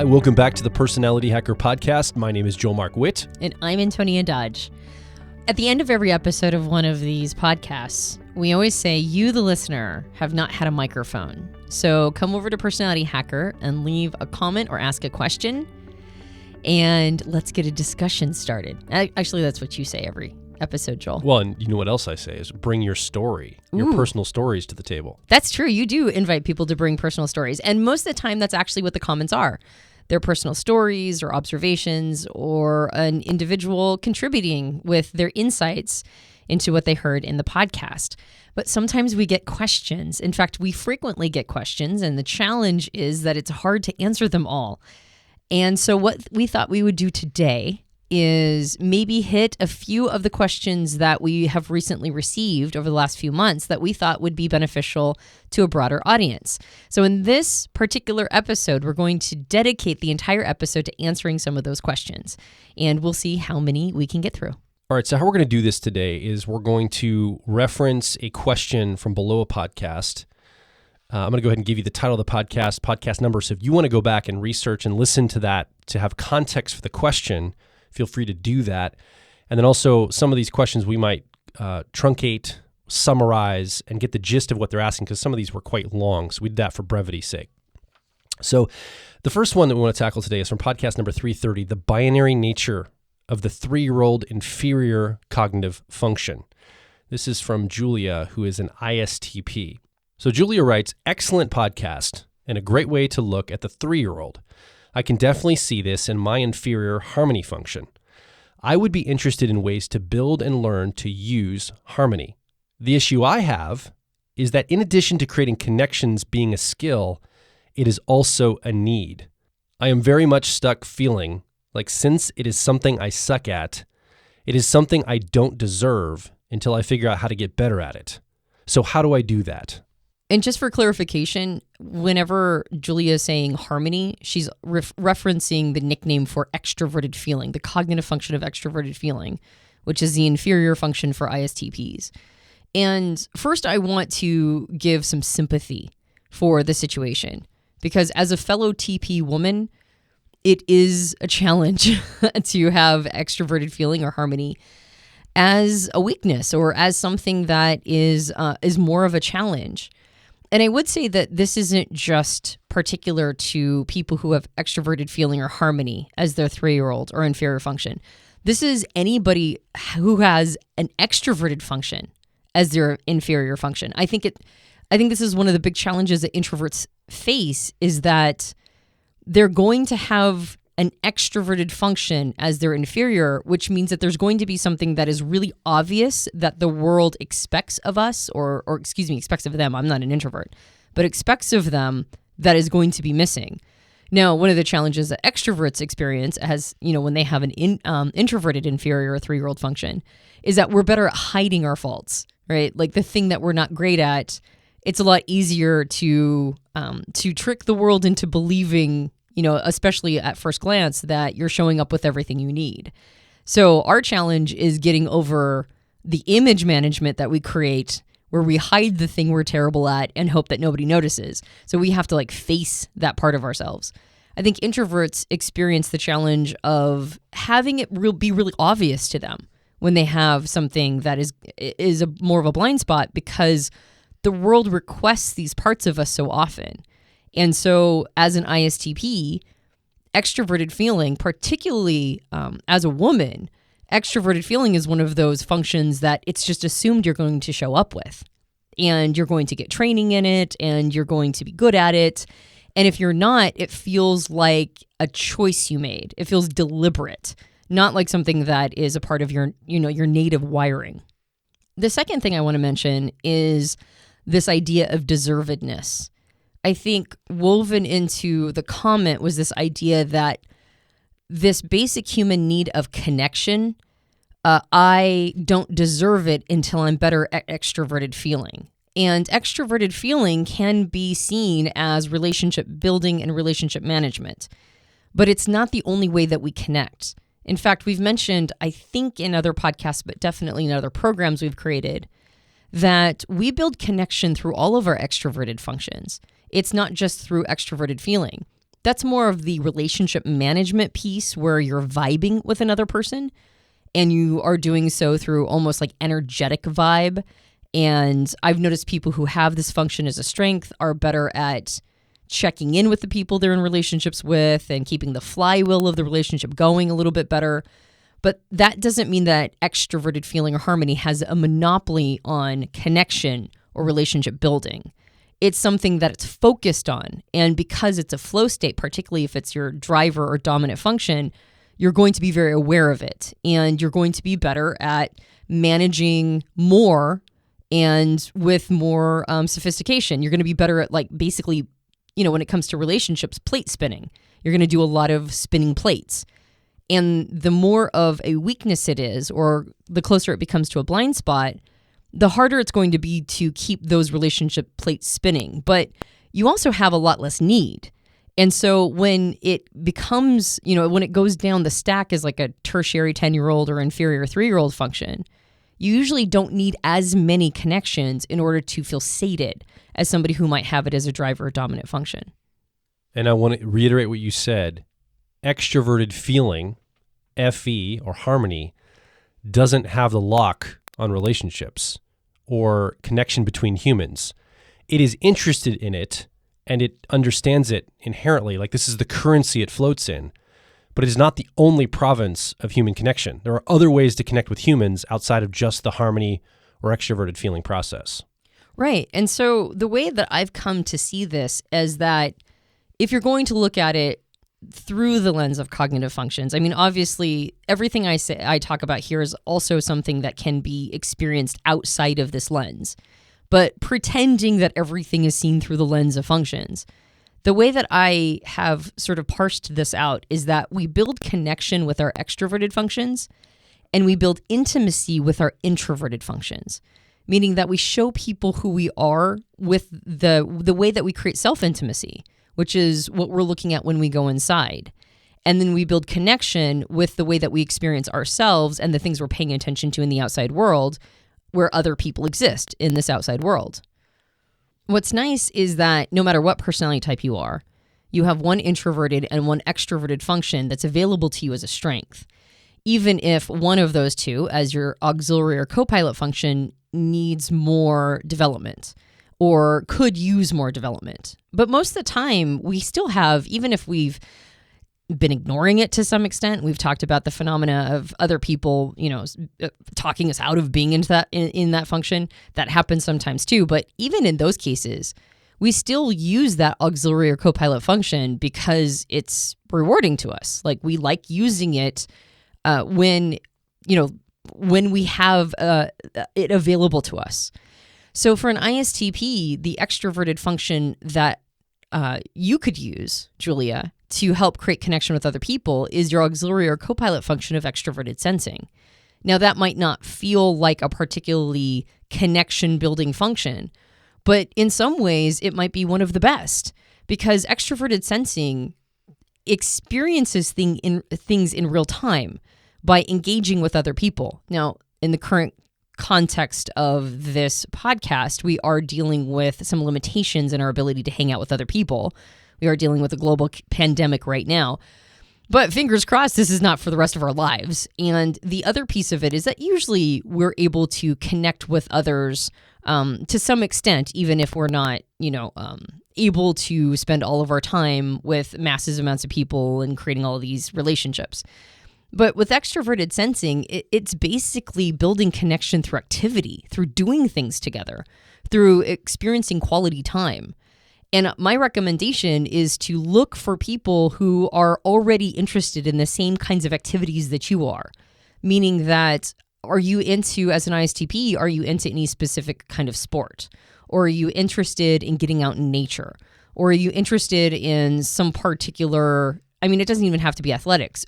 Hi, welcome back to the Personality Hacker Podcast. My name is Joel Mark Witt. And I'm Antonia Dodge. At the end of every episode of one of these podcasts, we always say, you, the listener, have not had a microphone. So come over to Personality Hacker and leave a comment or ask a question, and let's get a discussion started. Actually, that's what you say every episode, Joel. Well, and you know what else I say is bring your story, your personal stories to the table. That's true. You do invite people to bring personal stories. And most of the time, that's actually what the comments are. Their personal stories or observations or an individual contributing with their insights into what they heard in the podcast. But sometimes we get questions. In fact, we frequently get questions, and the challenge is that it's hard to answer them all. And so what we thought we would do today is maybe hit a few of the questions that we have recently received over the last few months that we thought would be beneficial to a broader audience. So in this particular episode, we're going to dedicate the entire episode to answering some of those questions, and we'll see how many we can get through. All right, so how we're going to do this today is we're going to reference a question from below a podcast. I'm going to go ahead and give you the title of the podcast number. So if you want to go back and research and listen to that to have context for the question, feel free to do that. And then also some of these questions we might truncate, summarize, and get the gist of what they're asking because some of these were quite long. So we did that for brevity's sake. So the first one that we want to tackle today is from podcast number 330, the binary nature of the 3-year-old inferior cognitive function. This is from Julia, who is an ISTP. So Julia writes, excellent podcast and a great way to look at the 3-year-old. I can definitely see this in my inferior harmony function. I would be interested in ways to build and learn to use harmony. The issue I have is that in addition to creating connections being a skill, it is also a need. I am very much stuck feeling like since it is something I suck at, it is something I don't deserve until I figure out how to get better at it. So how do I do that? And just for clarification, whenever Julia is saying harmony, she's referencing the nickname for extroverted feeling, the cognitive function of extroverted feeling, which is the inferior function for ISTPs. And first, I want to give some sympathy for the situation, because as a fellow TP woman, it is a challenge to have extroverted feeling or harmony as a weakness or as something that is more of a challenge. And I would say that this isn't just particular to people who have extroverted feeling or harmony as their 3-year-old or inferior function. This is anybody who has an extroverted function as their inferior function. I think this is one of the big challenges that introverts face, is that they're going to have an extroverted function as their inferior, which means that there's going to be something that is really obvious that the world expects of us, or expects of them. I'm not an introvert, but expects of them that is going to be missing. Now, one of the challenges that extroverts experience when they have an introverted inferior or 3-year-old function is that we're better at hiding our faults, right? Like the thing that we're not great at, it's a lot easier to trick the world into believing, especially at first glance, that you're showing up with everything you need. So our challenge is getting over the image management that we create, where we hide the thing we're terrible at and hope that nobody notices. So we have to face that part of ourselves. I think introverts experience the challenge of having it be really obvious to them when they have something that is more of a blind spot, because the world requests these parts of us so often. And so as an ISTP, extroverted feeling, particularly as a woman, extroverted feeling is one of those functions that it's just assumed you're going to show up with. And you're going to get training in it, and you're going to be good at it. And if you're not, it feels like a choice you made. It feels deliberate, not like something that is a part of your native wiring. The second thing I want to mention is this idea of deservedness. I think woven into the comment was this idea that this basic human need of connection, I don't deserve it until I'm better at extroverted feeling. And extroverted feeling can be seen as relationship building and relationship management, but it's not the only way that we connect. In fact, we've mentioned, I think in other podcasts, but definitely in other programs we've created, that we build connection through all of our extroverted functions. It's not just through extroverted feeling. That's more of the relationship management piece where you're vibing with another person and you are doing so through almost like energetic vibe. And I've noticed people who have this function as a strength are better at checking in with the people they're in relationships with and keeping the flywheel of the relationship going a little bit better. But that doesn't mean that extroverted feeling or harmony has a monopoly on connection or relationship building. It's something that it's focused on. And because it's a flow state, particularly if it's your driver or dominant function, you're going to be very aware of it. And you're going to be better at managing more and with more sophistication. You're going to be better at, like, basically, when it comes to relationships, plate spinning. You're going to do a lot of spinning plates. And the more of a weakness it is, or the closer it becomes to a blind spot, the harder it's going to be to keep those relationship plates spinning. But you also have a lot less need. And so when it becomes, when it goes down the stack as like a tertiary 10-year-old or inferior 3-year-old function, you usually don't need as many connections in order to feel sated as somebody who might have it as a driver or dominant function. And I want to reiterate what you said. Extroverted feeling, FE or harmony, doesn't have the lock on relationships or connection between humans. It is interested in it and it understands it inherently. Like, this is the currency it floats in, but it is not the only province of human connection. There are other ways to connect with humans outside of just the harmony or extroverted feeling process. Right. And so the way that I've come to see this is that if you're going to look at it through the lens of cognitive functions, I mean, obviously, everything I talk about here is also something that can be experienced outside of this lens. But pretending that everything is seen through the lens of functions, the way that I have sort of parsed this out is that we build connection with our extroverted functions and we build intimacy with our introverted functions, meaning that we show people who we are with the way that we create self-intimacy, which is what we're looking at when we go inside. And then we build connection with the way that we experience ourselves and the things we're paying attention to in the outside world, where other people exist in this outside world. What's nice is that no matter what personality type you are, you have one introverted and one extroverted function that's available to you as a strength, even if one of those two, as your auxiliary or co-pilot function, needs more development or could use more development. But most of the time, we still have, even if we've been ignoring it to some extent, we've talked about the phenomena of other people, talking us out of being into that in that function. That happens sometimes too. But even in those cases, we still use that auxiliary or co-pilot function because it's rewarding to us. Like, we like using it when we have it available to us. So for an ISTP, the extroverted function that you could use, Julia, to help create connection with other people is your auxiliary or co-pilot function of extroverted sensing. Now, that might not feel like a particularly connection-building function, but in some ways, it might be one of the best because extroverted sensing experiences things in real time by engaging with other people. Now, in the current context of this podcast, we are dealing with some limitations in our ability to hang out with other people. We are dealing with a global pandemic right now. But fingers crossed, this is not for the rest of our lives. And the other piece of it is that usually we're able to connect with others to some extent, even if we're not, able to spend all of our time with massive amounts of people and creating all of these relationships. But with extroverted sensing, it's basically building connection through activity, through doing things together, through experiencing quality time. And my recommendation is to look for people who are already interested in the same kinds of activities that you are. Meaning that, are you into, as an ISTP, are you into any specific kind of sport? Or are you interested in getting out in nature? Or are you interested in some particular, it doesn't even have to be athletics.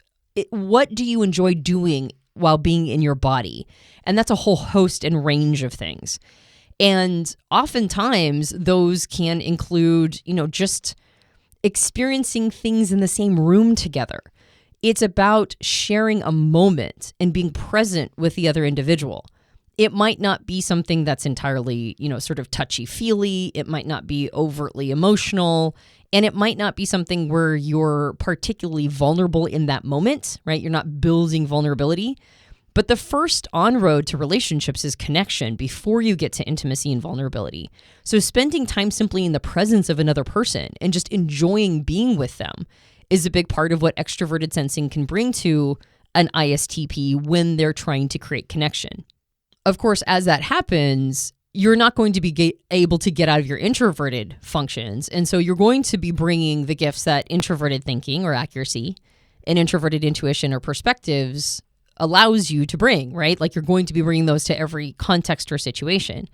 What do you enjoy doing while being in your body? And that's a whole host and range of things. And oftentimes those can include, just experiencing things in the same room together. It's about sharing a moment and being present with the other individual. It might not be something that's entirely, sort of touchy-feely. It might not be overtly emotional. And it might not be something where you're particularly vulnerable in that moment, right? You're not building vulnerability. But the first on-road to relationships is connection before you get to intimacy and vulnerability. So spending time simply in the presence of another person and just enjoying being with them is a big part of what extroverted sensing can bring to an ISTP when they're trying to create connection. Of course, as that happens, you're not going to be able to get out of your introverted functions. And so you're going to be bringing the gifts that introverted thinking or accuracy and introverted intuition or perspectives allows you to bring, right? Like you're going to be bringing those to every context or situation.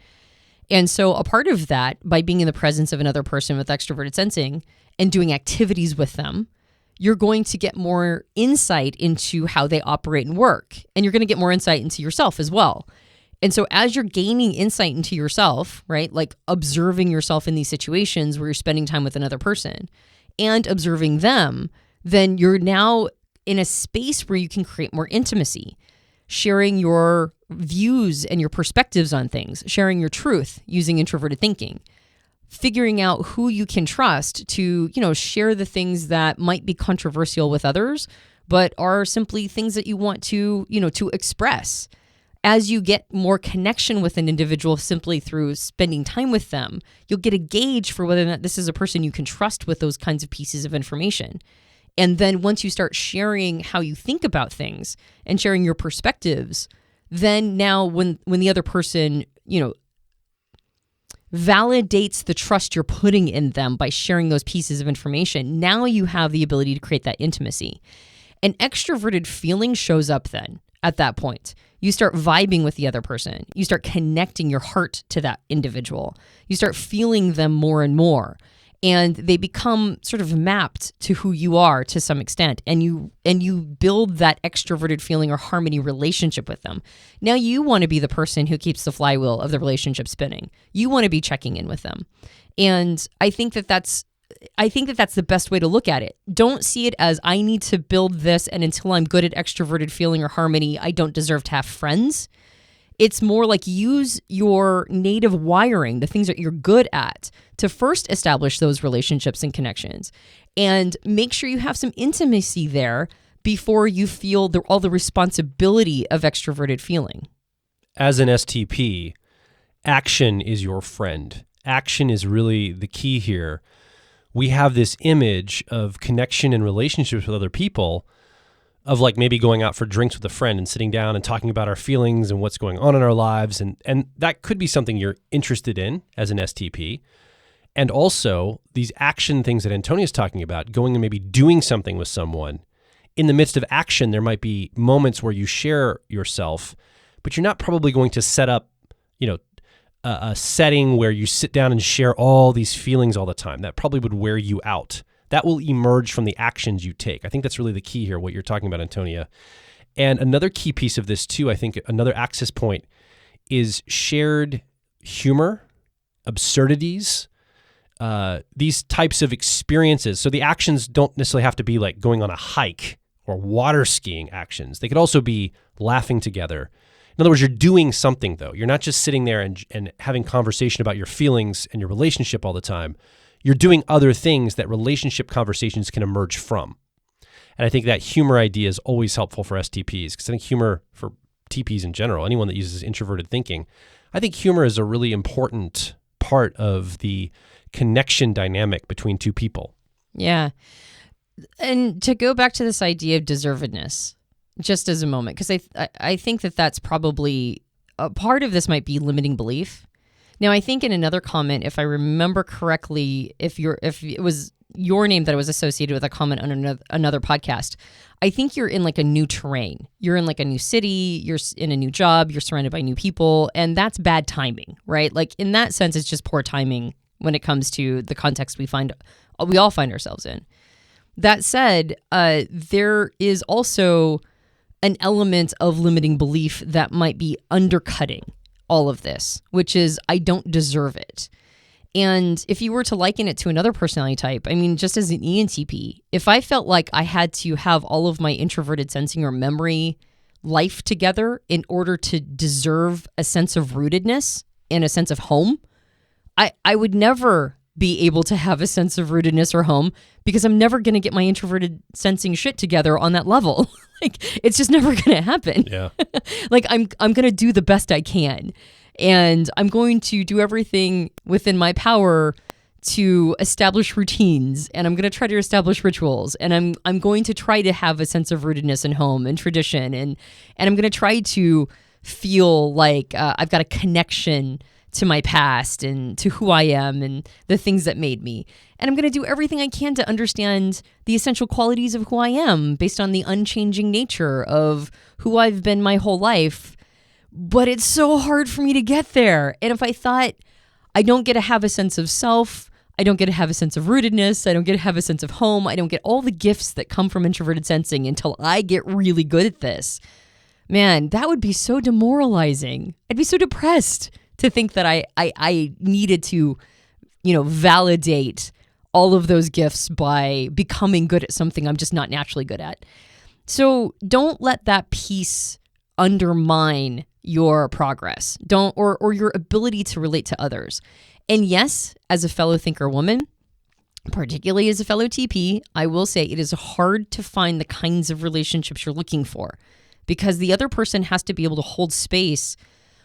And so a part of that, by being in the presence of another person with extroverted sensing and doing activities with them, you're going to get more insight into how they operate and work. And you're going to get more insight into yourself as well. And so as you're gaining insight into yourself, right, like observing yourself in these situations where you're spending time with another person and observing them, then you're now in a space where you can create more intimacy, sharing your views and your perspectives on things, sharing your truth using introverted thinking, figuring out who you can trust to, share the things that might be controversial with others, but are simply things that you want to, to express. As you get more connection with an individual simply through spending time with them, you'll get a gauge for whether or not this is a person you can trust with those kinds of pieces of information. And then once you start sharing how you think about things and sharing your perspectives, then now when the other person, validates the trust you're putting in them by sharing those pieces of information, now you have the ability to create that intimacy. An extroverted feeling shows up then at that point. You start vibing with the other person. You start connecting your heart to that individual. You start feeling them more and more. And they become sort of mapped to who you are to some extent. And you build that extroverted feeling or harmony relationship with them. Now you want to be the person who keeps the flywheel of the relationship spinning. You want to be checking in with them. And I think that that's the best way to look at it. Don't see it as I need to build this, and until I'm good at extroverted feeling or harmony, I don't deserve to have friends. It's more like use your native wiring, the things that you're good at, to first establish those relationships and connections, and make sure you have some intimacy there before you feel all the responsibility of extroverted feeling. As an STP, action is your friend. Action is really the key here. We have this image of connection and relationships with other people, of like maybe going out for drinks with a friend and sitting down and talking about our feelings and what's going on in our lives. And that could be something you're interested in as an STP. And also these action things that Antonia's talking about, going and maybe doing something with someone. In the midst of action, there might be moments where you share yourself, but you're not probably going to set up, a setting where you sit down and share all these feelings all the time. That probably would wear you out. That will emerge from the actions you take. I think that's really the key here, what you're talking about, Antonia. And another key piece of this too, I think another access point is shared humor, absurdities, these types of experiences. So the actions don't necessarily have to be like going on a hike or water skiing actions. They could also be laughing together. In other words, you're doing something though. You're not just sitting there and having conversation about your feelings and your relationship all the time. You're doing other things that relationship conversations can emerge from. And I think that humor idea is always helpful for STPs, because I think humor for TPs in general, anyone that uses introverted thinking, I think humor is a really important part of the connection dynamic between two people. Yeah. And to go back to this idea of deservedness, just as a moment, because I think that that's probably a part of this might be limiting belief. Now, I think in another comment, if I remember correctly, if it was your name that was associated with a comment on another podcast, I think you're in like a new terrain. You're in like a new city, you're in a new job, you're surrounded by new people, and that's bad timing, right? Like in that sense, it's just poor timing when it comes to the context we all find ourselves in. That said, there is also an element of limiting belief that might be undercutting all of this, which is I don't deserve it. And if you were to liken it to another personality type, I mean, just as an ENTP, if I felt like I had to have all of my introverted sensing or memory life together in order to deserve a sense of rootedness and a sense of home, I would never be able to have a sense of rootedness or home because I'm never going to get my introverted sensing shit together on that level. Like, it's just never going to happen. Yeah. Like, I'm going to do the best I can, and I'm going to do everything within my power to establish routines, and I'm going to try to establish rituals, and I'm going to try to have a sense of rootedness and home and tradition, and I'm going to try to feel like I've got a connection to my past and to who I am and the things that made me. And I'm going to do everything I can to understand the essential qualities of who I am based on the unchanging nature of who I've been my whole life. But it's so hard for me to get there. And if I thought I don't get to have a sense of self, I don't get to have a sense of rootedness, I don't get to have a sense of home, I don't get all the gifts that come from introverted sensing until I get really good at this, man, that would be so demoralizing. I'd be so depressed to think that I needed to, validate all of those gifts by becoming good at something I'm just not naturally good at. So don't let that piece undermine your progress. Or your ability to relate to others. And yes, as a fellow thinker woman, particularly as a fellow TP, I will say it is hard to find the kinds of relationships you're looking for because the other person has to be able to hold space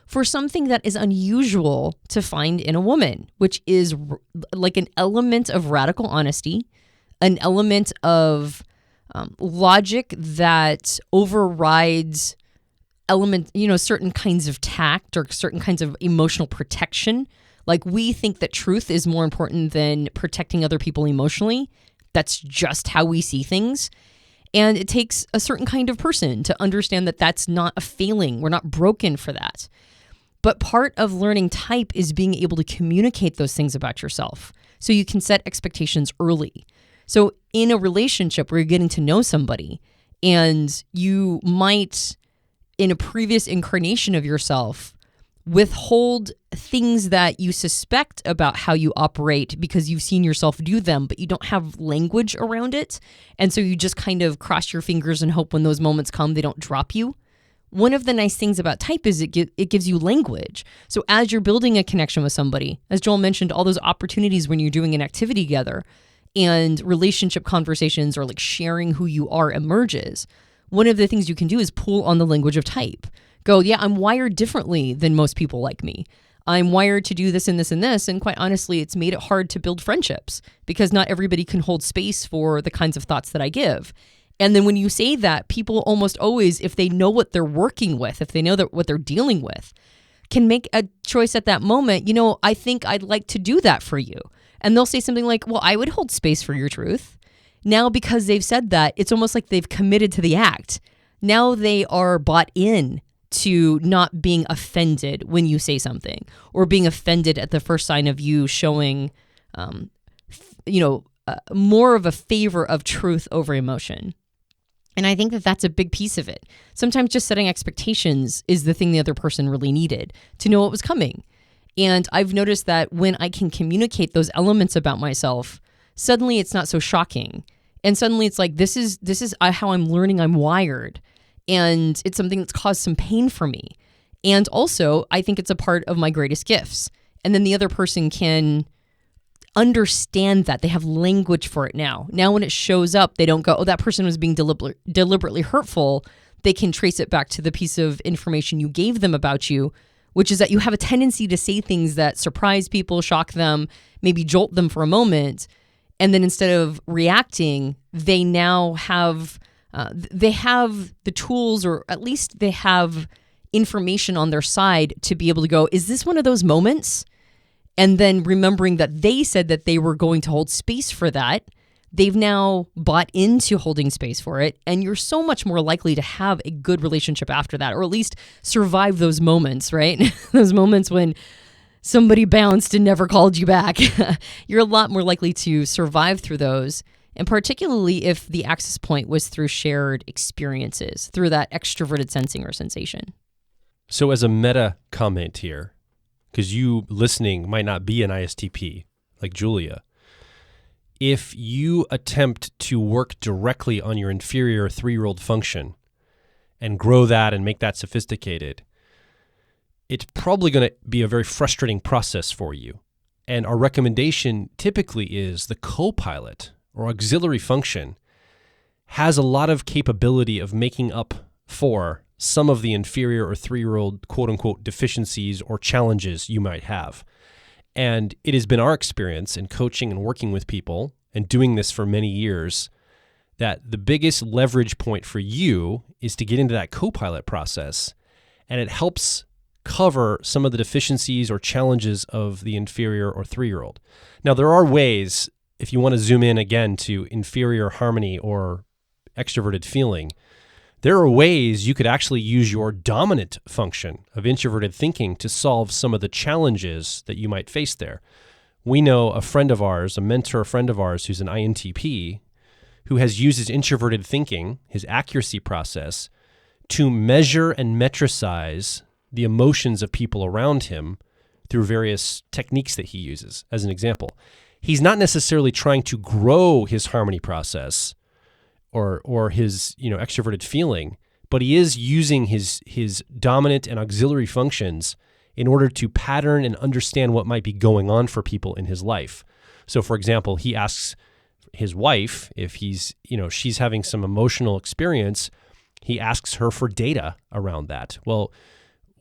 for something that is unusual to find in a woman, which is like an element of radical honesty, an element of logic that overrides certain kinds of tact or certain kinds of emotional protection. Like, we think that truth is more important than protecting other people emotionally. That's just how we see things. And it takes a certain kind of person to understand that that's not a failing. We're not broken for that. But part of learning type is being able to communicate those things about yourself so you can set expectations early. So in a relationship where you're getting to know somebody and you might, in a previous incarnation of yourself, withhold things that you suspect about how you operate because you've seen yourself do them, but you don't have language around it. And so you just kind of cross your fingers and hope when those moments come, they don't drop you. One of the nice things about type is it gives you language. So as you're building a connection with somebody, as Joel mentioned, all those opportunities when you're doing an activity together and relationship conversations or like sharing who you are emerges, one of the things you can do is pull on the language of type. Go, yeah, I'm wired differently than most people like me. I'm wired to do this and this and this. And quite honestly, it's made it hard to build friendships because not everybody can hold space for the kinds of thoughts that I give. And then when you say that, people almost always, if they know what they're working with, if they know what they're dealing with, can make a choice at that moment. I think I'd like to do that for you. And they'll say something like, well, I would hold space for your truth. Now, because they've said that, it's almost like they've committed to the act. Now they are bought in to not being offended when you say something or being offended at the first sign of you showing, more of a favor of truth over emotion. And I think that that's a big piece of it. Sometimes just setting expectations is the thing the other person really needed to know what was coming. And I've noticed that when I can communicate those elements about myself, suddenly it's not so shocking. And suddenly it's like, this is how I'm learning I'm wired. And it's something that's caused some pain for me. And also, I think it's a part of my greatest gifts. And then the other person can understand that. They have language for it now. Now when it shows up, they don't go, oh, that person was being deliberately hurtful. They can trace it back to the piece of information you gave them about you, which is that you have a tendency to say things that surprise people, shock them, maybe jolt them for a moment. And then instead of reacting, they now have the tools, or at least they have information on their side to be able to go, is this one of those moments? And then remembering that they said that they were going to hold space for that, they've now bought into holding space for it. And you're so much more likely to have a good relationship after that, or at least survive those moments, right? Those moments when somebody bounced and never called you back. You're a lot more likely to survive through those. And particularly if the access point was through shared experiences, through that extroverted sensing or sensation. So as a meta comment here, because you listening might not be an ISTP like Julia, if you attempt to work directly on your inferior 3-year-old function and grow that and make that sophisticated, it's probably going to be a very frustrating process for you. And our recommendation typically is the co-pilot or auxiliary function has a lot of capability of making up for some of the inferior or 3-year-old quote-unquote deficiencies or challenges you might have. And it has been our experience in coaching and working with people and doing this for many years that the biggest leverage point for you is to get into that co-pilot process, and it helps cover some of the deficiencies or challenges of the inferior or 3-year-old. Now, there are ways, if you want to zoom in again to inferior harmony or extroverted feeling, there are ways you could actually use your dominant function of introverted thinking to solve some of the challenges that you might face there. We know a friend of ours, a mentor friend of ours who's an INTP, who has used his introverted thinking, his accuracy process, to measure and metricize the emotions of people around him through various techniques that he uses. As an example, he's not necessarily trying to grow his harmony process or his extroverted feeling, but he is using his dominant and auxiliary functions in order to pattern and understand what might be going on for people in his life. So, for example, he asks his wife if she's having some emotional experience. He asks her for data around that. Well,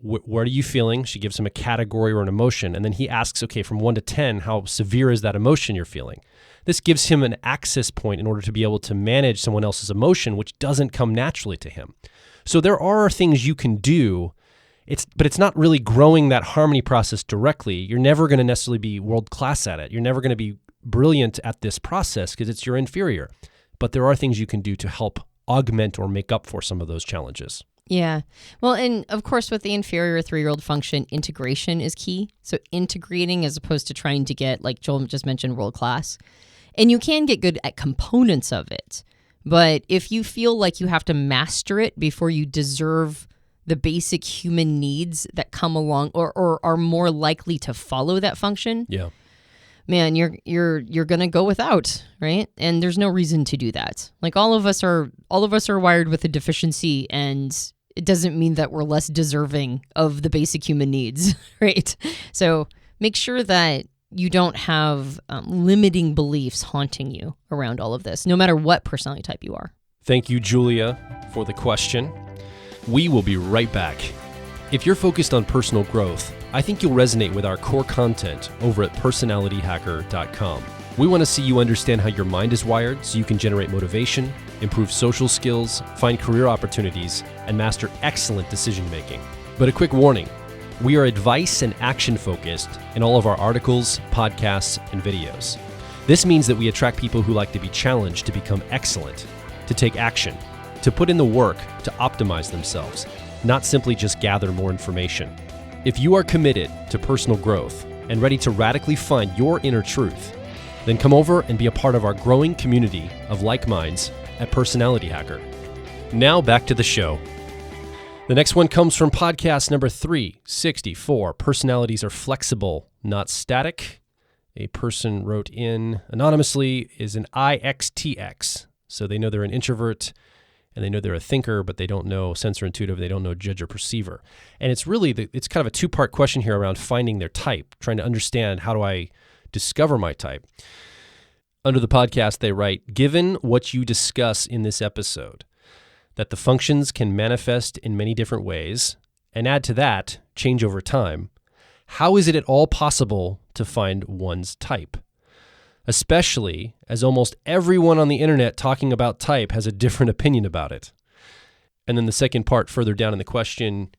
what are you feeling? She gives him a category or an emotion, and then he asks, okay, from 1 to 10, how severe is that emotion you're feeling? This gives him an access point in order to be able to manage someone else's emotion, which doesn't come naturally to him. So there are things you can do, but it's not really growing that harmony process directly. You're never going to necessarily be world-class at it. You're never going to be brilliant at this process because it's your inferior. But there are things you can do to help augment or make up for some of those challenges. Yeah. Well, and of course, with the inferior 3-year-old function, integration is key. So integrating as opposed to trying to get, like Joel just mentioned, world class. And you can get good at components of it. But if you feel like you have to master it before you deserve the basic human needs that come along or are more likely to follow that function, yeah, man, you're gonna go without, right? And there's no reason to do that. Like all of us are wired with a deficiency, and it doesn't mean that we're less deserving of the basic human needs, right? So make sure that you don't have limiting beliefs haunting you around all of this, no matter what personality type you are. Thank you, Julia, for the question. We will be right back. If you're focused on personal growth, I think you'll resonate with our core content over at personalityhacker.com. We want to see you understand how your mind is wired so you can generate motivation, improve social skills, find career opportunities, and master excellent decision making. But a quick warning, we are advice and action focused in all of our articles, podcasts, and videos. This means that we attract people who like to be challenged to become excellent, to take action, to put in the work to optimize themselves, not simply just gather more information. If you are committed to personal growth and ready to radically find your inner truth, then come over and be a part of our growing community of like minds at Personality Hacker. Now back to the show. The next one comes from podcast number 364. Personalities are flexible, not static. A person wrote in anonymously is an IxTx. So they know they're an introvert and they know they're a thinker, but they don't know sensor intuitive. They don't know judge or perceiver. And it's really, it's kind of a two-part question here around finding their type, trying to understand how do I discover my type. Under the podcast, they write, given what you discuss in this episode, that the functions can manifest in many different ways, and add to that, change over time, how is it at all possible to find one's type? Especially as almost everyone on the internet talking about type has a different opinion about it. And then the second part further down in the question,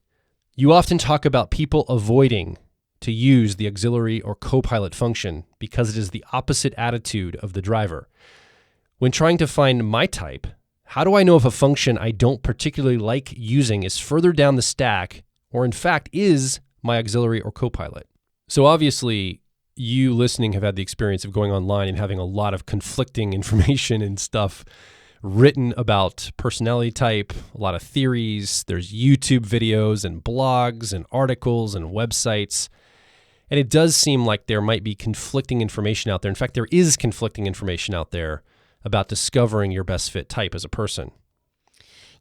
you often talk about people avoiding to use the auxiliary or co-pilot function because it is the opposite attitude of the driver. When trying to find my type, how do I know if a function I don't particularly like using is further down the stack or in fact is my auxiliary or co-pilot? So obviously, you listening have had the experience of going online and having a lot of conflicting information and stuff written about personality type, a lot of theories. There's YouTube videos and blogs and articles and websites. And it does seem like there might be conflicting information out there. In fact, there is conflicting information out there about discovering your best fit type as a person.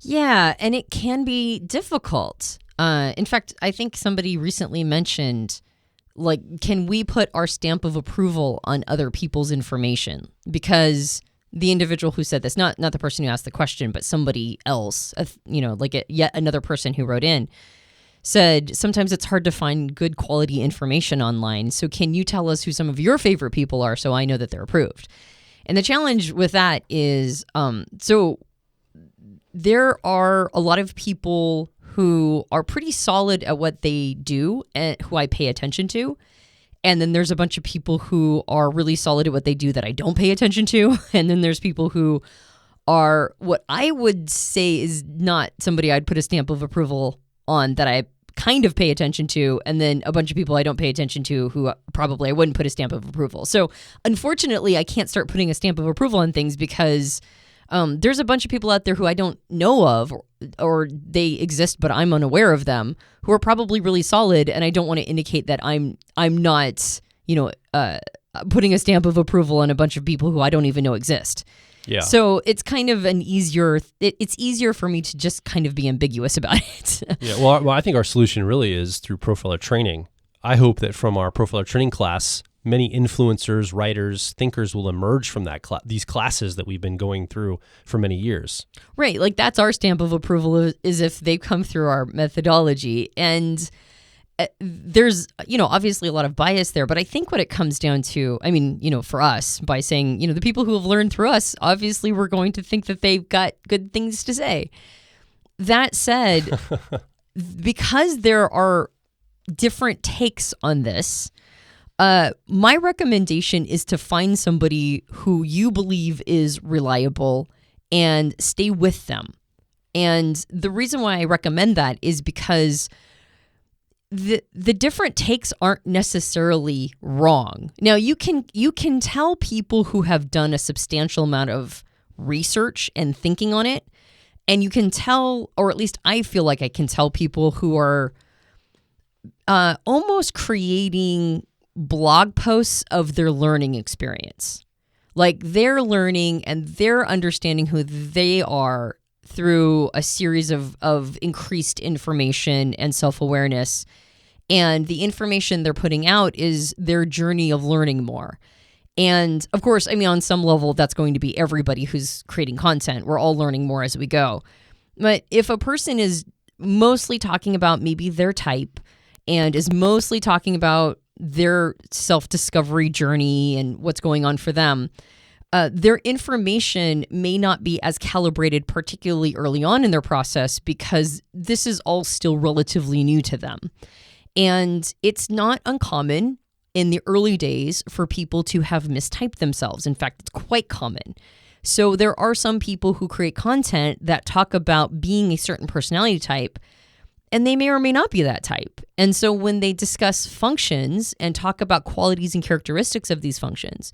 Yeah, and it can be difficult. In fact, I think somebody recently mentioned, like, can we put our stamp of approval on other people's information? Because the individual who said this, not the person who asked the question, but somebody else, yet another person who wrote in, said sometimes it's hard to find good quality information online. So can you tell us who some of your favorite people are so I know that they're approved? And the challenge with that is, so there are a lot of people who are pretty solid at what they do and who I pay attention to. And then there's a bunch of people who are really solid at what they do that I don't pay attention to. And then there's people who are what I would say is not somebody I'd put a stamp of approval on that I kind of pay attention to. And then a bunch of people I don't pay attention to who probably I wouldn't put a stamp of approval. So unfortunately, I can't start putting a stamp of approval on things because there's a bunch of people out there who I don't know of or they exist, but I'm unaware of them, who are probably really solid. And I don't want to indicate that I'm not, putting a stamp of approval on a bunch of people who I don't even know exist. Yeah. So it's kind of it's easier for me to just kind of be ambiguous about it. Yeah. Well, I think our solution really is through profiler training. I hope that from our profiler training class, many influencers, writers, thinkers will emerge from these classes that we've been going through for many years. Right. Like that's our stamp of approval is if they come through our methodology. And there's, obviously a lot of bias there, but I think what it comes down to, for us, by saying, the people who have learned through us, obviously we're going to think that they've got good things to say. That said, because there are different takes on this, my recommendation is to find somebody who you believe is reliable and stay with them. And the reason why I recommend that is because the different takes aren't necessarily wrong. Now, you can tell people who have done a substantial amount of research and thinking on it, and you can tell, or at least I feel like I can tell people who are almost creating blog posts of their learning experience. Like they're learning and they're understanding who they are through a series of increased information and self-awareness. And the information they're putting out is their journey of learning more. And of course, on some level, that's going to be everybody who's creating content. We're all learning more as we go. But if a person is mostly talking about maybe their type and is mostly talking about their self-discovery journey and what's going on for them, their information may not be as calibrated, particularly early on in their process, because this is all still relatively new to them. And it's not uncommon in the early days for people to have mistyped themselves. In fact, it's quite common. So there are some people who create content that talk about being a certain personality type, and they may or may not be that type. And so when they discuss functions and talk about qualities and characteristics of these functions,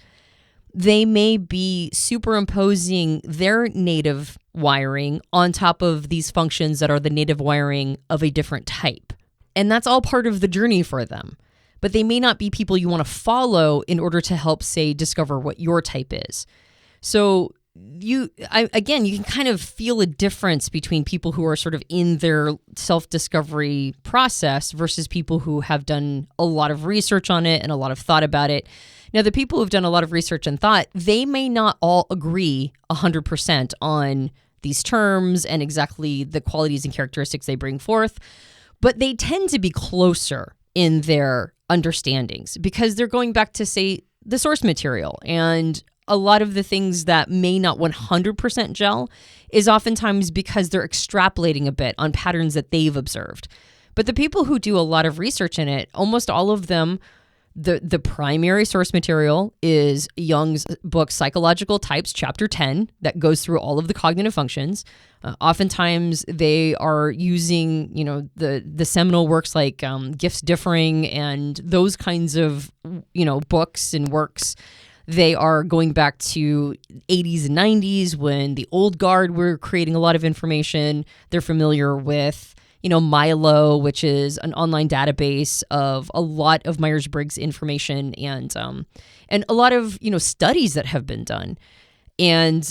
they may be superimposing their native wiring on top of these functions that are the native wiring of a different type. And that's all part of the journey for them. But they may not be people you want to follow in order to help, say, discover what your type is. So you can kind of feel a difference between people who are sort of in their self-discovery process versus people who have done a lot of research on it and a lot of thought about it. Now, the people who've done a lot of research and thought, they may not all agree 100% on these terms and exactly the qualities and characteristics they bring forth, but they tend to be closer in their understandings because they're going back to, say, the source material. And a lot of the things that may not 100% gel is oftentimes because they're extrapolating a bit on patterns that they've observed. But the people who do a lot of research in it, almost all of them, the primary source material is Jung's book, Psychological Types, Chapter 10, that goes through all of the cognitive functions. Oftentimes, they are using, the seminal works like Gifts Differing and those kinds of, books and works. They are going back to 80s and 90s when the old guard were creating a lot of information. They're familiar with Milo, which is an online database of a lot of Myers-Briggs information and a lot of, studies that have been done. and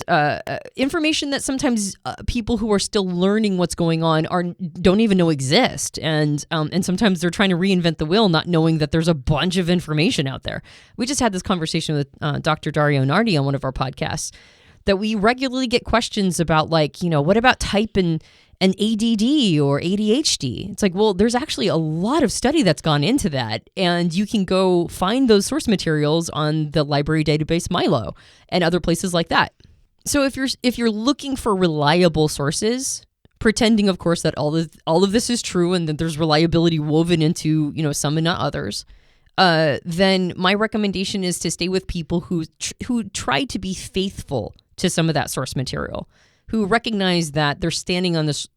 information that sometimes people who are still learning what's going on don't even know exist, and sometimes they're trying to reinvent the wheel, not knowing that there's a bunch of information out there. We just had this conversation with Dr. Dario Nardi on one of our podcasts, that we regularly get questions about, like, what about type and ADD or ADHD? It's like, well, there's actually a lot of study that's gone into that, and you can go find those source materials on the library database Milo and other places like that. So if you're looking for reliable sources, pretending, of course, that all of this is true and that there's reliability woven into some and not others, then my recommendation is to stay with people who try to be faithful to some of that source material, who recognize that they're standing on the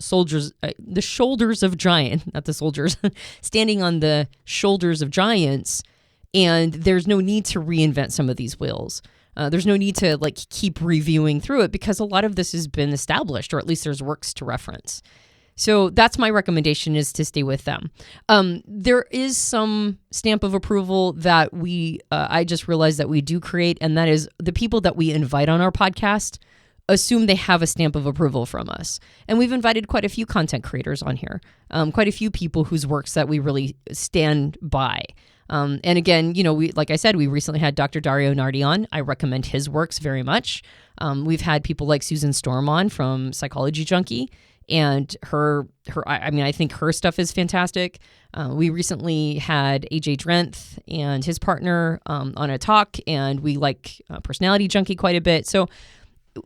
shoulders of giants, not the soldiers, standing on the shoulders of giants, and there's no need to reinvent some of these wheels. There's no need to keep reviewing through it, because a lot of this has been established, or at least there's works to reference. So that's my recommendation, is to stay with them. There is some stamp of approval that I just realized that we do create, and that is the people that we invite on our podcast assume they have a stamp of approval from us. And we've invited quite a few content creators on here, quite a few people whose works that we really stand by. And again, like I said, we recently had Dr. Dario Nardi on. I recommend his works very much. We've had people like Susan Storm on from Psychology Junkie, and I think her stuff is fantastic. We recently had AJ Drenth and his partner on a talk, and we like Personality Junkie quite a bit. So,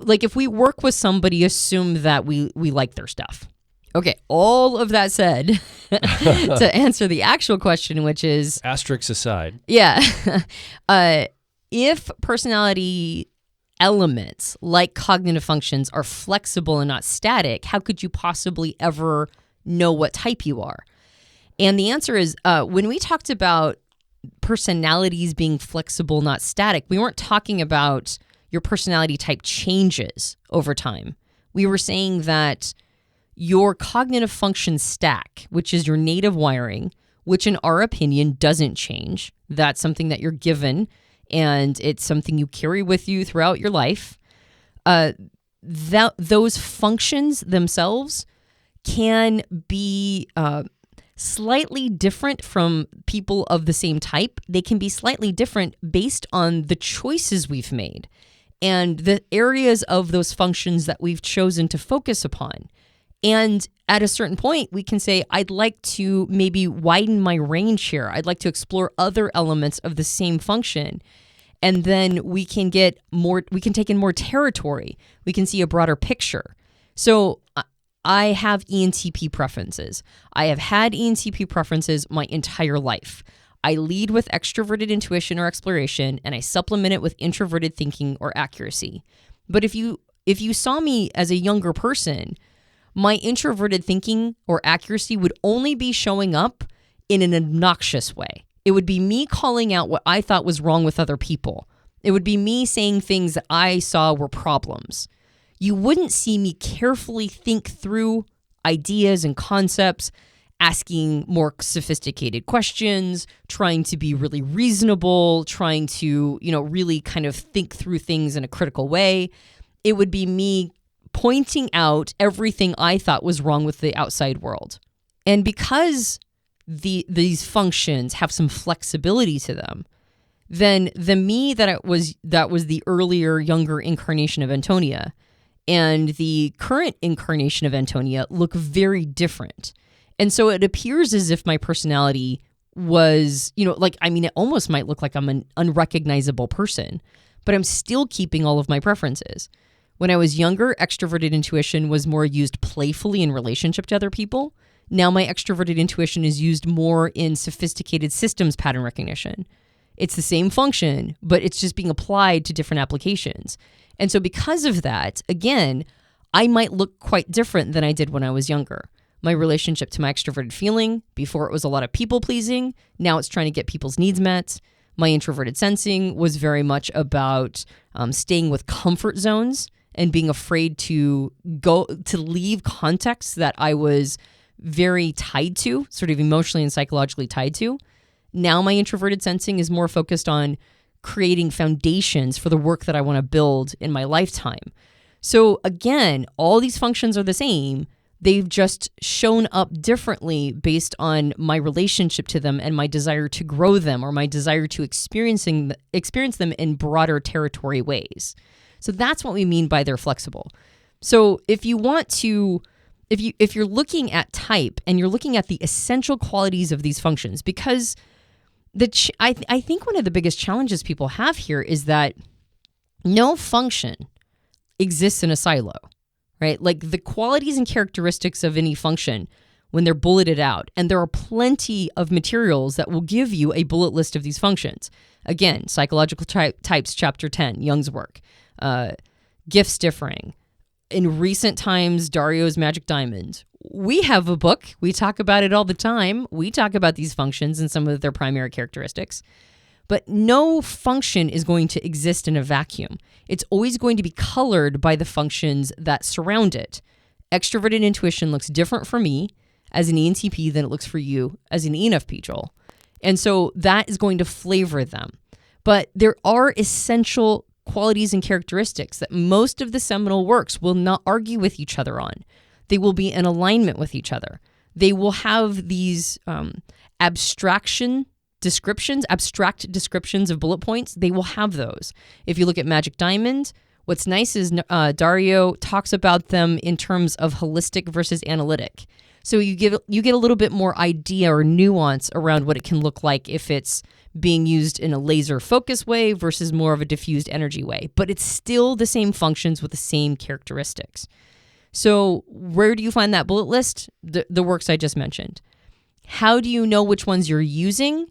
if we work with somebody, assume that we like their stuff. Okay, all of that said, to answer the actual question, which is... Asterisks aside. Yeah. If personality elements, like cognitive functions, are flexible and not static, how could you possibly ever know what type you are? And the answer is, when we talked about personalities being flexible, not static, we weren't talking about your personality type changes over time. We were saying that your cognitive function stack, which is your native wiring, which in our opinion doesn't change. That's something that you're given, and it's something you carry with you throughout your life. Those functions themselves can be slightly different from people of the same type. They can be slightly different based on the choices we've made and the areas of those functions that we've chosen to focus upon. And at a certain point, we can say, I'd like to maybe widen my range here. I'd like to explore other elements of the same function. And then we can take in more territory. We can see a broader picture. So I have ENTP preferences. I have had ENTP preferences my entire life. I lead with extroverted intuition or exploration, and I supplement it with introverted thinking or accuracy. But if you saw me as a younger person, my introverted thinking or accuracy would only be showing up in an obnoxious way. It would be me calling out what I thought was wrong with other people. It would be me saying things that I saw were problems. You wouldn't see me carefully think through ideas and concepts, asking more sophisticated questions, trying to be really reasonable, trying to, really kind of think through things in a critical way. It would be me pointing out everything I thought was wrong with the outside world. And because these functions have some flexibility to them, then the me that was the earlier, younger incarnation of Antonia and the current incarnation of Antonia look very different. And so it appears as if my personality was, it almost might look like I'm an unrecognizable person, but I'm still keeping all of my preferences. When I was younger, extroverted intuition was more used playfully in relationship to other people. Now my extroverted intuition is used more in sophisticated systems pattern recognition. It's the same function, but it's just being applied to different applications. And so because of that, again, I might look quite different than I did when I was younger. My relationship to my extroverted feeling, before it was a lot of people pleasing, now it's trying to get people's needs met. My introverted sensing was very much about staying with comfort zones and being afraid to leave contexts that I was very tied to, sort of emotionally and psychologically tied to. Now my introverted sensing is more focused on creating foundations for the work that I want to build in my lifetime. So again, all these functions are the same. They've just shown up differently based on my relationship to them and my desire to grow them, or my desire to experience them in broader territory ways. So that's what we mean by they're flexible. So if you want to, if you're looking at type and you're looking at the essential qualities of these functions, because I think one of the biggest challenges people have here is that no function exists in a silo, right? Like the qualities and characteristics of any function, when they're bulleted out, and there are plenty of materials that will give you a bullet list of these functions. Again, Psychological Types, Chapter 10, Jung's work, Gifts Differing. In recent times, Dario's Magic Diamond. We have a book. We talk about it all the time. We talk about these functions and some of their primary characteristics. But no function is going to exist in a vacuum. It's always going to be colored by the functions that surround it. Extroverted intuition looks different for me as an ENTP than it looks for you as an ENFP, Joel. And so that is going to flavor them. But there are essential qualities and characteristics that most of the seminal works will not argue with each other on. They will be in alignment with each other. They will have these abstract descriptions of bullet points. They will have those. If you look at Magic Diamond, what's nice is Dario talks about them in terms of holistic versus analytic. So you get a little bit more idea or nuance around what it can look like if it's being used in a laser focus way versus more of a diffused energy way. But it's still the same functions with the same characteristics. So where do you find that bullet list? The works I just mentioned. How do you know which ones you're using?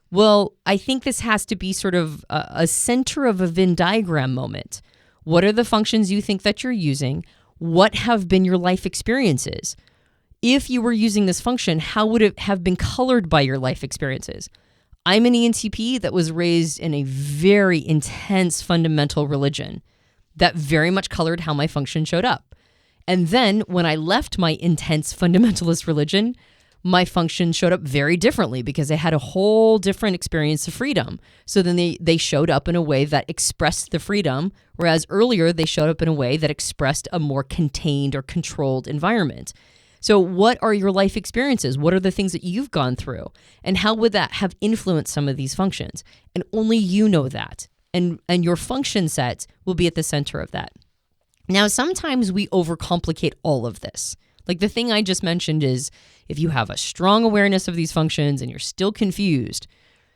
Well, I think this has to be sort of a center of a Venn diagram moment. What are the functions you think that you're using? What have been your life experiences? If you were using this function, how would it have been colored by your life experiences? I'm an ENTP that was raised in a very intense fundamental religion that very much colored how my function showed up. And then when I left my intense fundamentalist religion, my function showed up very differently because I had a whole different experience of freedom. So then they showed up in a way that expressed the freedom, whereas earlier they showed up in a way that expressed a more contained or controlled environment. So what are your life experiences? What are the things that you've gone through? And how would that have influenced some of these functions? And only you know that. And your function set will be at the center of that. Now, sometimes we overcomplicate all of this. Like the thing I just mentioned is if you have a strong awareness of these functions and you're still confused,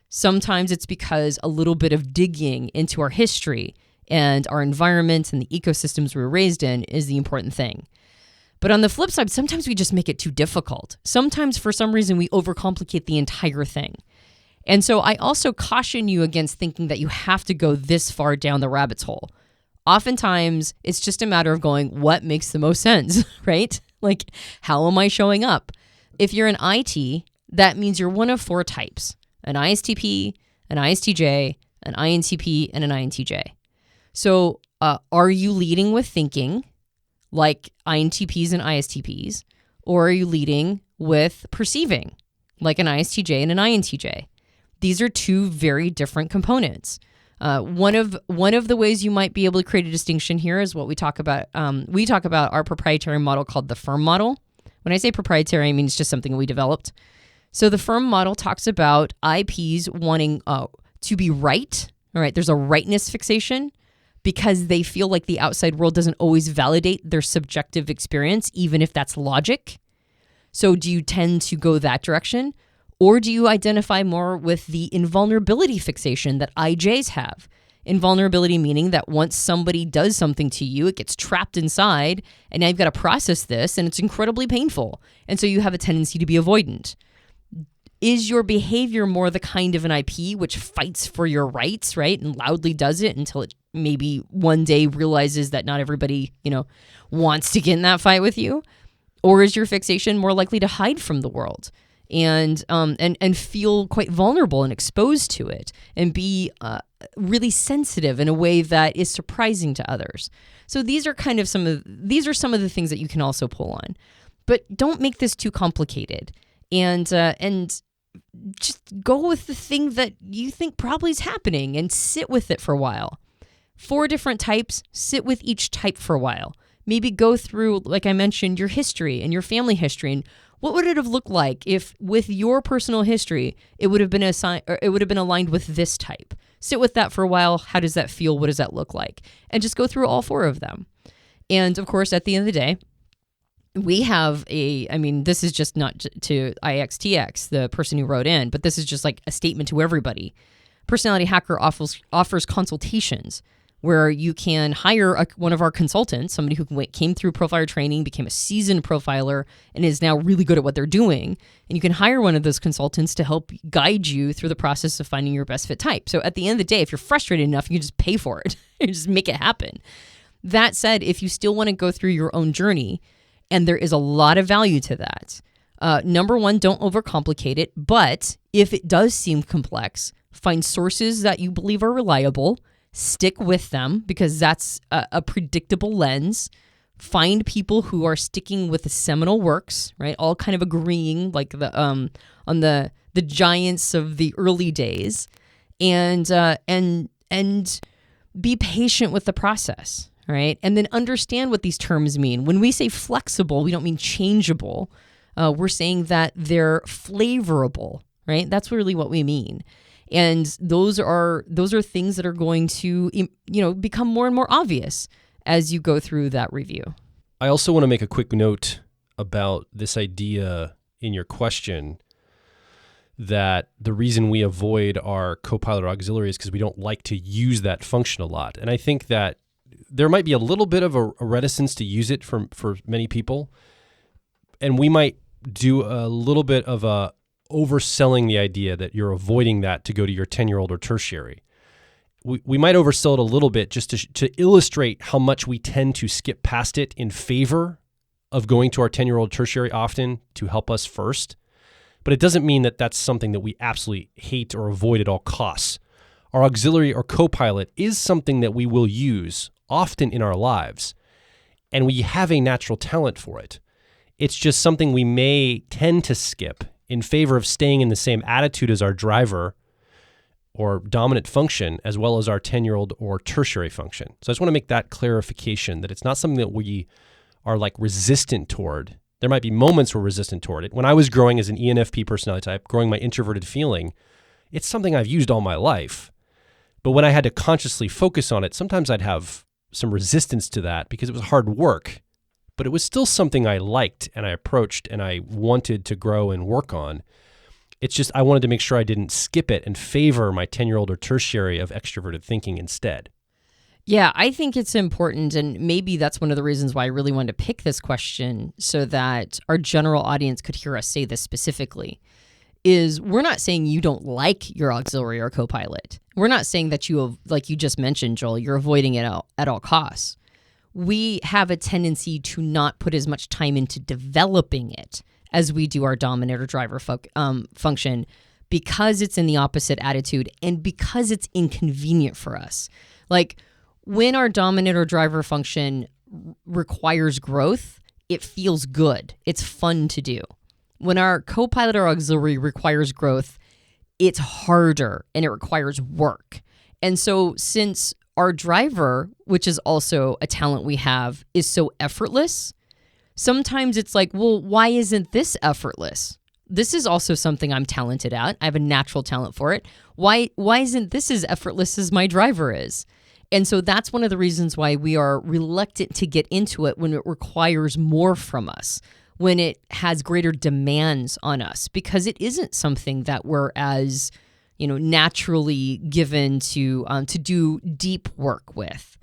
sometimes it's because a little bit of digging into our history and our environment and the ecosystems we were raised in is the important thing. But on the flip side, sometimes we just make it too difficult. Sometimes for some reason we overcomplicate the entire thing. And so I also caution you against thinking that you have to go this far down the rabbit's hole. Oftentimes it's just a matter of going, what makes the most sense, right? Like, how am I showing up? If you're an IT, that means you're one of four types: an ISTP, an ISTJ, an INTP, and an INTJ. So are you leading with thinking like INTPs and ISTPs, or are you leading with perceiving like an ISTJ and an INTJ? These are two very different components. One of the ways you might be able to create a distinction here is what we talk about. We talk about our proprietary model called the firm model. When I say proprietary, I mean it's just something we developed. So the firm model talks about IPs wanting to be right. All right, there's a rightness fixation because they feel like the outside world doesn't always validate their subjective experience, even if that's logic. So do you tend to go that direction? Or do you identify more with the invulnerability fixation that IJs have? Invulnerability meaning that once somebody does something to you, it gets trapped inside, and now you've got to process this, and it's incredibly painful. And so you have a tendency to be avoidant. Is your behavior more the kind of an IP which fights for your rights, right, and loudly does it until it maybe one day realizes that not everybody, wants to get in that fight with you? Or is your fixation more likely to hide from the world and feel quite vulnerable and exposed to it and be really sensitive in a way that is surprising to others? So these are some of the things that you can also pull on. But don't make this too complicated. And just go with the thing that you think probably is happening and sit with it for a while. 4 different types, sit with each type for a while. Maybe go through, like I mentioned, your history and your family history. And what would it have looked like if with your personal history, it would have been aligned with this type? Sit with that for a while. How does that feel? What does that look like? And just go through all 4 of them. And of course, at the end of the day, we have this is just not to IxTx, the person who wrote in, but this is just like a statement to everybody. Personality Hacker offers consultations where you can hire one of our consultants, somebody who came through profiler training, became a seasoned profiler, and is now really good at what they're doing. And you can hire one of those consultants to help guide you through the process of finding your best fit type. So at the end of the day, if you're frustrated enough, you can just pay for it and just make it happen. That said, if you still want to go through your own journey, and there is a lot of value to that, number one, don't overcomplicate it. But if it does seem complex, find sources that you believe are reliable. Stick with them because that's a predictable lens. Find people who are sticking with the seminal works, right? All kind of agreeing, like on the giants of the early days, and be patient with the process, right? And then understand what these terms mean. When we say flexible, we don't mean changeable. We're saying that they're flavorable, right? That's really what we mean. And those are things that are going to, become more and more obvious as you go through that review. I also want to make a quick note about this idea in your question that the reason we avoid our Copilot or auxiliary is because we don't like to use that function a lot. And I think that there might be a little bit of a reticence to use it for many people. And we might do a little bit of a overselling the idea that you're avoiding that to go to your 10-year-old or tertiary. We might oversell it a little bit just to illustrate how much we tend to skip past it in favor of going to our 10-year-old tertiary often to help us first. But it doesn't mean that that's something that we absolutely hate or avoid at all costs. Our auxiliary or copilot is something that we will use often in our lives, and we have a natural talent for it. It's just something we may tend to skip in favor of staying in the same attitude as our driver or dominant function, as well as our 10-year-old or tertiary function. So I just want to make that clarification that it's not something that we are like resistant toward. There might be moments we're resistant toward it. When I was growing as an ENFP personality type, growing my introverted feeling, it's something I've used all my life. But when I had to consciously focus on it, sometimes I'd have some resistance to that because it was hard work. But it was still something I liked and I approached and I wanted to grow and work on. It's just I wanted to make sure I didn't skip it and favor my 10-year-old or tertiary of extroverted thinking instead. Yeah, I think it's important, and maybe that's one of the reasons why I really wanted to pick this question so that our general audience could hear us say this specifically, is we're not saying you don't like your auxiliary or copilot. We're not saying that you, like you just mentioned, Joel, you're avoiding it at all costs. We have a tendency to not put as much time into developing it as we do our dominant or driver function because it's in the opposite attitude and because it's inconvenient for us. Like when our dominant or driver function requires growth, it feels good. It's fun to do. When our copilot or auxiliary requires growth, it's harder and it requires work. And so since our driver, which is also a talent we have, is so effortless, sometimes it's like, well, why isn't this effortless? This is also something I'm talented at. I have a natural talent for it. Why isn't this as effortless as my driver is? And so that's one of the reasons why we are reluctant to get into it when it requires more from us, when it has greater demands on us, because it isn't something that we're as naturally given to do deep work with.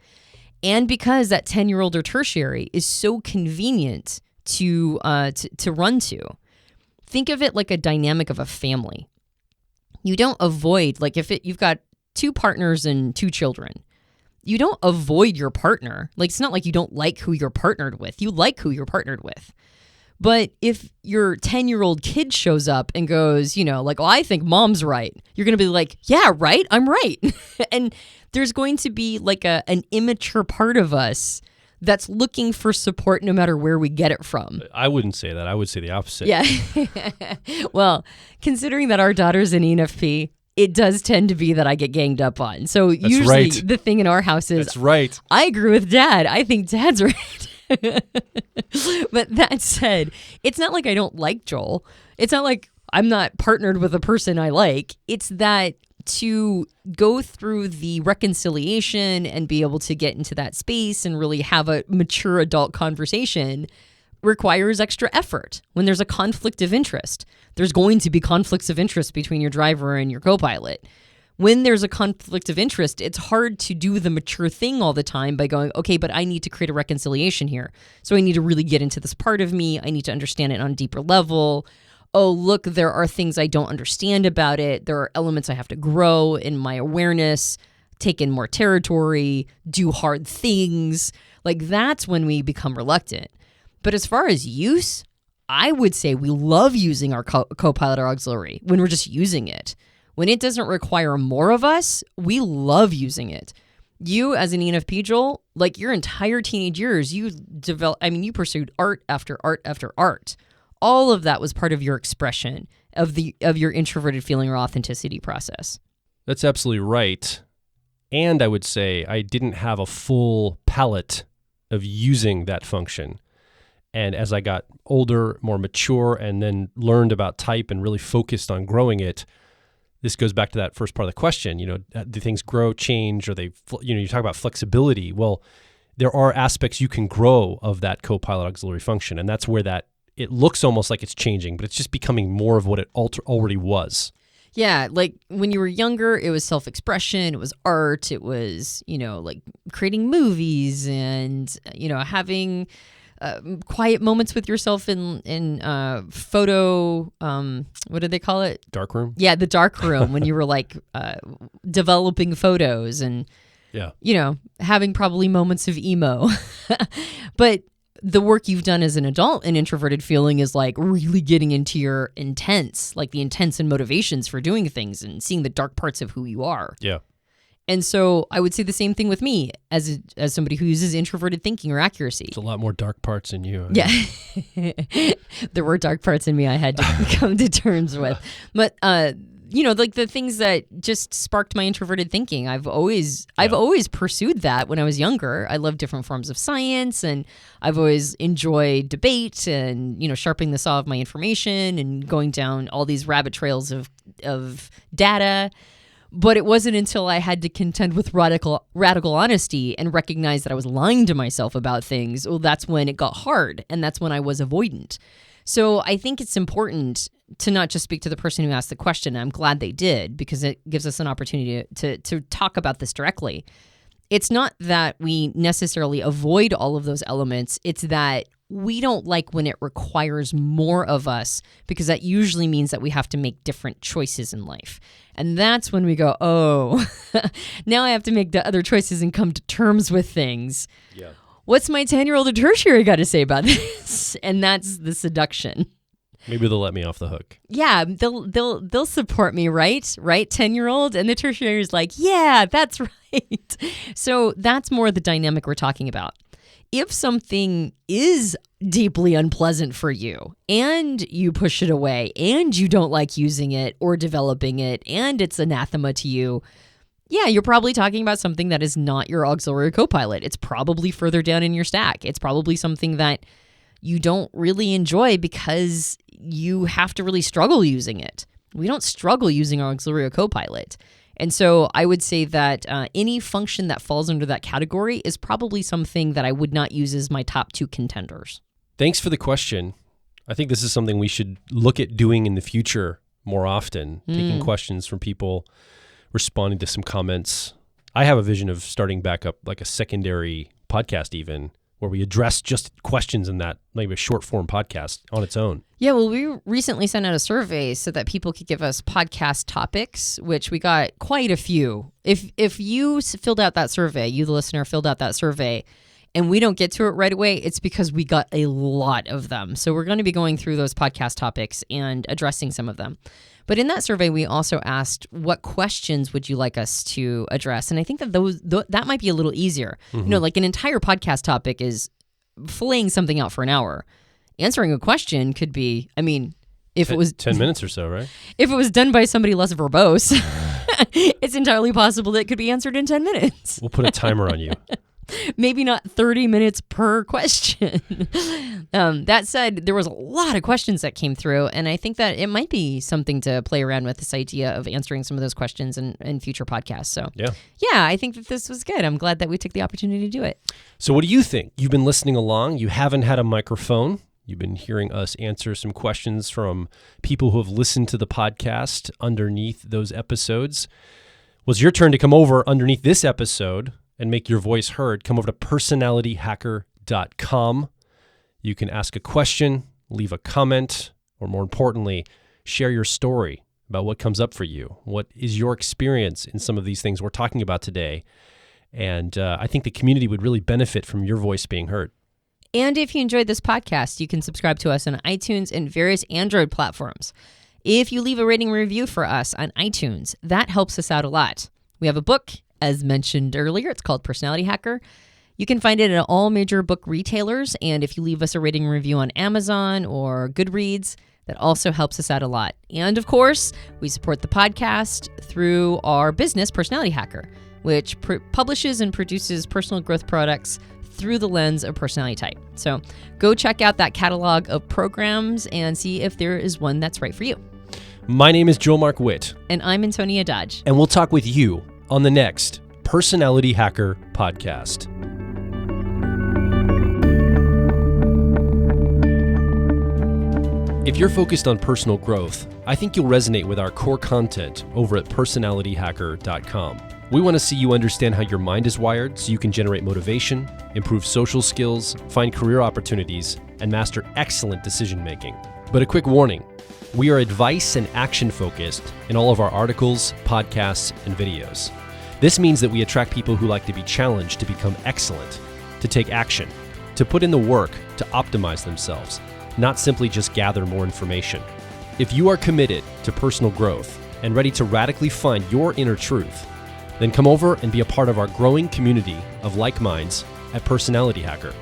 And because that 10-year-old or tertiary is so convenient to run to. Think of it like a dynamic of a family. You don't avoid, like you've got 2 partners and 2 children. You don't avoid your partner. Like it's not like you don't like who you're partnered with. You like who you're partnered with. But if your 10-year-old kid shows up and goes, I think mom's right, you're going to be like, yeah, right, I'm right. And there's going to be like an immature part of us that's looking for support no matter where we get it from. I wouldn't say that. I would say the opposite. Yeah. Well, considering that our daughter's an ENFP, it does tend to be that I get ganged up on. So That's usually right. the thing in our house is, That's right. I agree with Dad. I think Dad's right. But that said, it's not like I don't like Joel. It's not like I'm not partnered with a person I like. It's that to go through the reconciliation and be able to get into that space and really have a mature adult conversation requires extra effort. When there's a conflict of interest, there's going to be conflicts of interest between your driver and your co-pilot. When there's a conflict of interest, it's hard to do the mature thing all the time by going, okay, but I need to create a reconciliation here. So I need to really get into this part of me. I need to understand it on a deeper level. Oh, look, there are things I don't understand about it. There are elements I have to grow in my awareness, take in more territory, do hard things. Like that's when we become reluctant. But as far as use, I would say we love using our co-pilot or auxiliary when we're just using it. When it doesn't require more of us, we love using it. You as an ENFP, Joel, like your entire teenage years, you pursued art after art after art. All of that was part of your expression of your introverted feeling or authenticity process. That's absolutely right. And I would say I didn't have a full palette of using that function. And as I got older, more mature, and then learned about type and really focused on growing it, this goes back to that first part of the question. Do things grow, change, or you talk about flexibility. Well, there are aspects you can grow of that co-pilot auxiliary function. And that's where it looks almost like it's changing, but it's just becoming more of what it already was. Yeah, like when you were younger, it was self-expression, it was art, it was, like creating movies and, having quiet moments with yourself in photo, what do they call it? Dark room? Yeah, the dark room when you were like developing photos and, having probably moments of emo. But the work you've done as an adult in introverted feeling is like really getting into your intents, like the intents and motivations for doing things and seeing the dark parts of who you are. Yeah. And so I would say the same thing with me as somebody who uses introverted thinking or accuracy. There's a lot more dark parts in you. Yeah. There were dark parts in me I had to come to terms with. But, like the things that just sparked my introverted thinking. I've always pursued that when I was younger. I love different forms of science, and I've always enjoyed debate and, sharpening the saw of my information and going down all these rabbit trails of data. But it wasn't until I had to contend with radical honesty and recognize that I was lying to myself about things. Well, that's when it got hard, and that's when I was avoidant. So I think it's important to not just speak to the person who asked the question. I'm glad they did, because it gives us an opportunity to talk about this directly. It's not that we necessarily avoid all of those elements. It's that we don't like when it requires more of us, because that usually means that we have to make different choices in life. And that's when we go, oh, now I have to make the other choices and come to terms with things. Yeah. What's my 10-year-old at tertiary got to say about this? And that's the seduction. Maybe they'll let me off the hook. Yeah, they'll support me, right? 10-year-old, and the tertiary is like, yeah, that's right. So that's more the dynamic we're talking about. If something is deeply unpleasant for you and you push it away and you don't like using it or developing it and it's anathema to you, yeah, you're probably talking about something that is not your auxiliary co-pilot. It's probably further down in your stack. It's probably something that you don't really enjoy because you have to really struggle using it. We don't struggle using our auxiliary co-pilot. And so I would say that any function that falls under that category is probably something that I would not use as my top two contenders. Thanks for the question. I think this is something we should look at doing in the future more often, taking questions from people, responding to some comments. I have a vision of starting back up like a secondary podcast even, where we address just questions in that, maybe a short form podcast on its own. Yeah, well, we recently sent out a survey so that people could give us podcast topics, which we got quite a few. If you filled out that survey, you the listener filled out that survey, and we don't get to it right away, it's because we got a lot of them. So we're going to be going through those podcast topics and addressing some of them. But in that survey, we also asked, what questions would you like us to address? And I think that that might be a little easier. Like an entire podcast topic is filleting something out for an hour. Answering a question could be, if it was 10 minutes or so, right? If it was done by somebody less verbose, it's entirely possible that it could be answered in 10 minutes. We'll put a timer on you. Maybe not 30 minutes per question. That said, there was a lot of questions that came through, and I think that it might be something to play around with, this idea of answering some of those questions in future podcasts. So yeah, I think that this was good. I'm glad that we took the opportunity to do it. So what do you think? You've been listening along. You haven't had a microphone. You've been hearing us answer some questions from people who have listened to the podcast underneath those episodes. Well, it's your turn to come over underneath this episode and make your voice heard. Come over to personalityhacker.com. You can ask a question, leave a comment, or more importantly, share your story about what comes up for you. What is your experience in some of these things we're talking about today? And I think the community would really benefit from your voice being heard. And if you enjoyed this podcast, you can subscribe to us on iTunes and various Android platforms. If you leave a rating and review for us on iTunes, that helps us out a lot. We have a book, as mentioned earlier. It's called Personality Hacker. You can find it at all major book retailers. And if you leave us a rating and review on Amazon or Goodreads, that also helps us out a lot. And of course, we support the podcast through our business, Personality Hacker, which publishes and produces personal growth products through the lens of personality type. So go check out that catalog of programs and see if there is one that's right for you. My name is Joel Mark Witt. And I'm Antonia Dodge. And we'll talk with you on the next Personality Hacker podcast. If you're focused on personal growth, I think you'll resonate with our core content over at personalityhacker.com. We want to see you understand how your mind is wired so you can generate motivation, improve social skills, find career opportunities, and master excellent decision making. But a quick warning, we are advice and action focused in all of our articles, podcasts, and videos. This means that we attract people who like to be challenged to become excellent, to take action, to put in the work to optimize themselves, not simply just gather more information. If you are committed to personal growth and ready to radically find your inner truth, then come over and be a part of our growing community of like minds at Personality Hacker.